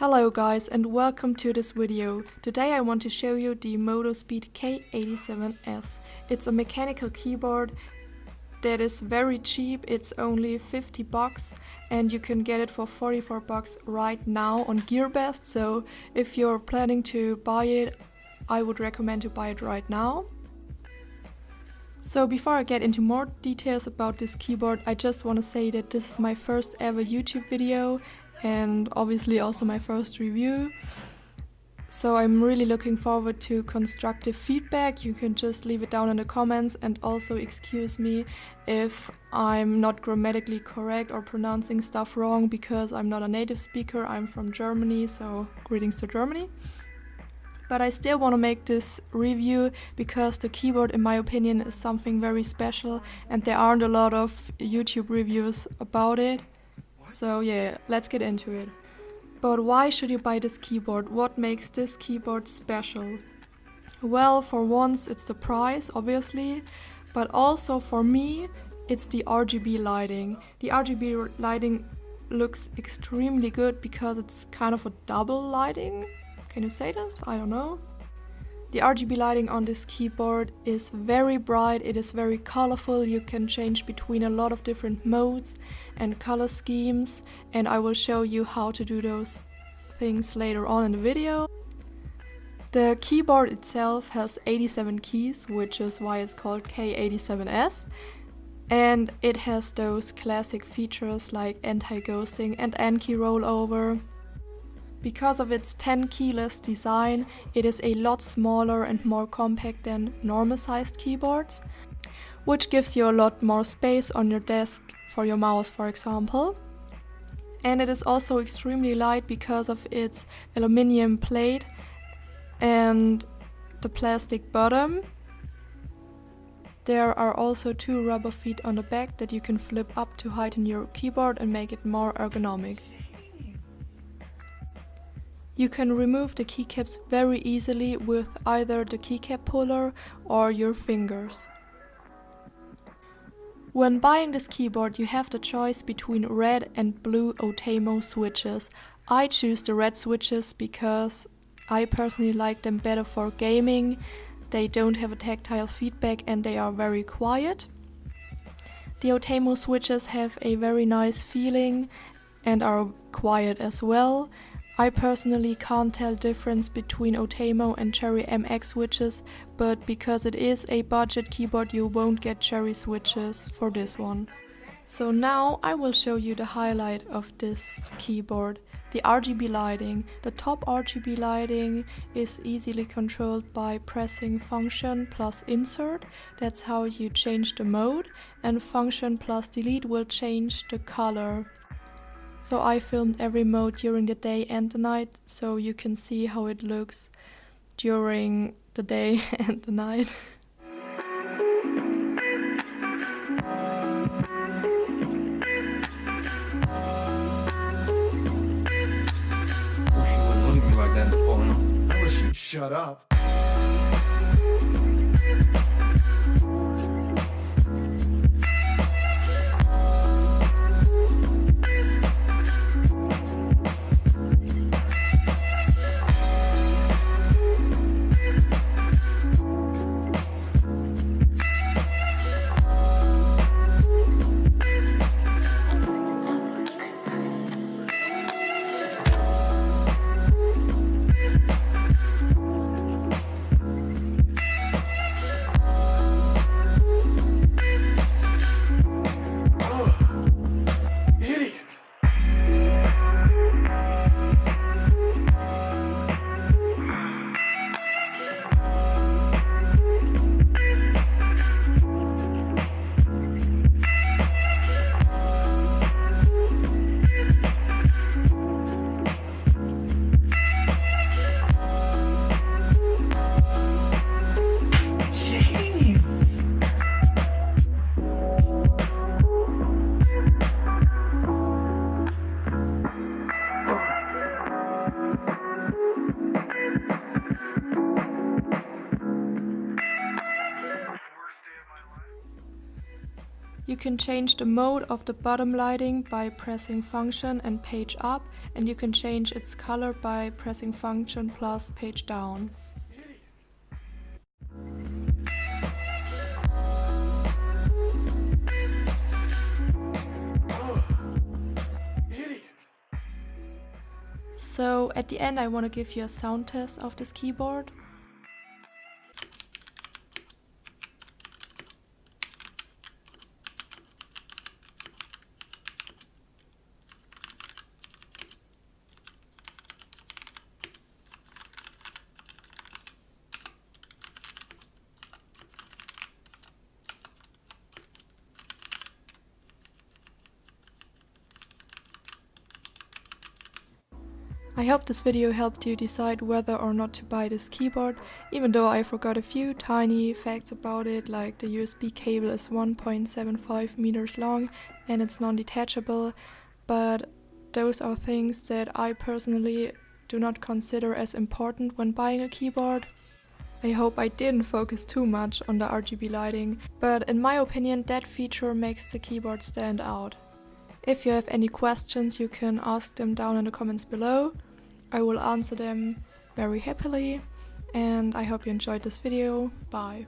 Hello guys and welcome to this video. Today I want to show you the Motospeed k87s. It's a mechanical keyboard that is very cheap. It's only 50 bucks and you can get it for 44 bucks right now on GearBest. So if you're planning to buy it, I would recommend to buy it right now. So before I get into more details about this keyboard, I just want to say that this is my first ever YouTube video and obviously also my first review. So I'm really looking forward to constructive feedback. You can just leave it down in the comments, and also excuse me if I'm not grammatically correct or pronouncing stuff wrong, because I'm not a native speaker. I'm from Germany, so greetings to Germany. But I still want to make this review because the keyboard, in my opinion, is something very special and there aren't a lot of YouTube reviews about it. So yeah, let's get into it. But why should you buy this keyboard? What makes this keyboard special? Well, for once it's the price, obviously, but also for me it's the RGB lighting. The RGB lighting looks extremely good because it's kind of a double lighting. Can you say this? I don't know. The RGB lighting on this keyboard is very bright, it is very colorful. You can change between a lot of different modes and color schemes, and I will show you how to do those things later on in the video. The keyboard itself has 87 keys, which is why it's called k87s, and it has those classic features like anti-ghosting and N-key rollover. Because of its 10 keyless design, it is a lot smaller and more compact than normal sized keyboards, which gives you a lot more space on your desk for your mouse, for example. And it is also extremely light because of its aluminium plate and the plastic bottom. There are also two rubber feet on the back that you can flip up to heighten your keyboard and make it more ergonomic. You can remove the keycaps very easily with either the keycap puller or your fingers. When buying this keyboard, you have the choice between red and blue Otemo switches. I choose the red switches because I personally like them better for gaming. They don't have a tactile feedback and they are very quiet. The Otemo switches have a very nice feeling and are quiet as well. I personally can't tell the difference between Otemo and Cherry MX switches, but because it is a budget keyboard you won't get Cherry switches for this one. So now I will show you the highlight of this keyboard, the RGB lighting. The top RGB lighting is easily controlled by pressing function plus insert. That's how you change the mode, and function plus delete will change the color. So I filmed every mode during the day and the night, so you can see how it looks during the day and the night. She wouldn't look at me like that in the phone. I wish she'd shut up. You can change the mode of the bottom lighting by pressing function and page up, and you can change its color by pressing function plus page down. So at the end I want to give you a sound test of this keyboard. I hope this video helped you decide whether or not to buy this keyboard, even though I forgot a few tiny facts about it, like the USB cable is 1.75 meters long and it's non-detachable, but those are things that I personally do not consider as important when buying a keyboard. I hope I didn't focus too much on the RGB lighting, but in my opinion that feature makes the keyboard stand out. If you have any questions, you can ask them down in the comments below. I will answer them very happily, and I hope you enjoyed this video. Bye!